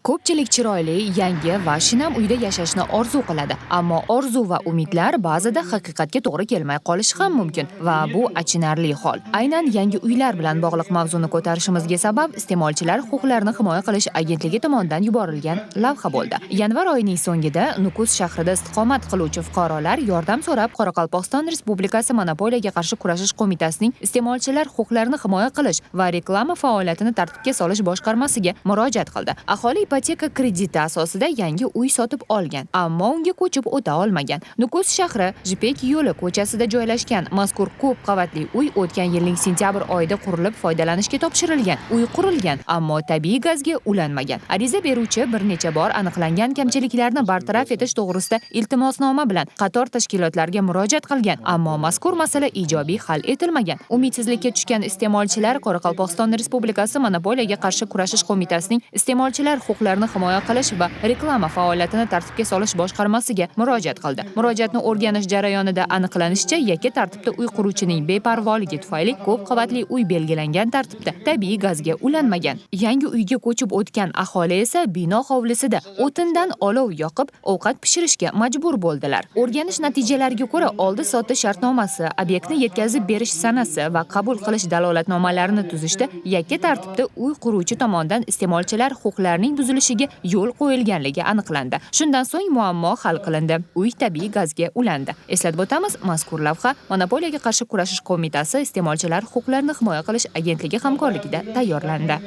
Ko'pchilik chiroyli, yangi va shinam uyda yashashni orzu qiladi. Ammo orzu va umidlar ba'zida haqiqatga to'g'ri kelmay qolishi ham mumkin va bu achinarli hol. Aynan yangi uylar bilan bog'liq mavzuni ko'tarishimizga sabab iste'molchilar huquqlarini himoya qilish agentligi tomonidan yuborilgan lavha bo'ldi. Yanvar oyining so'ngida Nukus shahrida istiqomat qiluvchi fuqarolar yordam so'rab Qoraqalpog'iston Respublikasi Monopoliyaga qarshi kurashish qo'mitasining iste'molchilar huquqlarini himoya qilish va reklama faoliyatini tartibga solish boshqarmasiga murojaat qildi. Aholi ipoteka krediti asosida yangi uy sotib olgan, ammo unga ko'chib o'ta olmagan. Nukus shahri Jipek yo'li ko'chasida joylashgan mazkur ko'p qavatli uy o'tgan yilning sentyabr oyida qurilib foydalanishga topshirilgan. Uy qurilgan, ammo tabiiy gazga ulanmagan. Ariza beruvchi bir necha bor aniqlangan kamchiliklarni bartaraf etish to'g'risida iltimosnoma bilan qator tashkilotlarga murojaat qilgan, ammo mazkur masala ijobiy hal etilmagan. Umidsizlikka tushgan iste'molchilar Qoraqalpog'iston Respublikasi Monopoliyaga qarshi kurashish qo'mitasining iste'molchilar huquqlarini himoya qilish va reklama faoliyatini tartibga solish boshqarmasiga murojaat qildi. Murojaatni o'rganish jarayonida aniqlanishicha, yakka tartibda uy quruvchining beparvoligi tufayli ko'p qavatli uy belgilangan tartibda tabiiy gazga ulanmagan. Yangi uyga ko'chib o'tgan aholi esa bino hovlisida o'tindan olov yoqib, ovqat pishirishga majbur bo'ldilar. O'rganish natijalariga ko'ra, oldi-sotdi shartnomasi, obyektni yetkazib berish sanasi va qabul qilish dalolatnomalarini tuzishda yakka tartibda uy quruvchi tomonidan iste'molchilar huquqlarining buzilishiga yo'l qo'yilganligi aniqlandi. Shundan so'ng muammo hal qilindi. Uy tabiiy gazga ulandi. Eslatib o'tamiz, mazkur lavha Monopoliyaga qarshi kurashish qo'mitasi iste'molchilar huquqlarini himoya qilish agentligi hamkorligida tayyorlandi.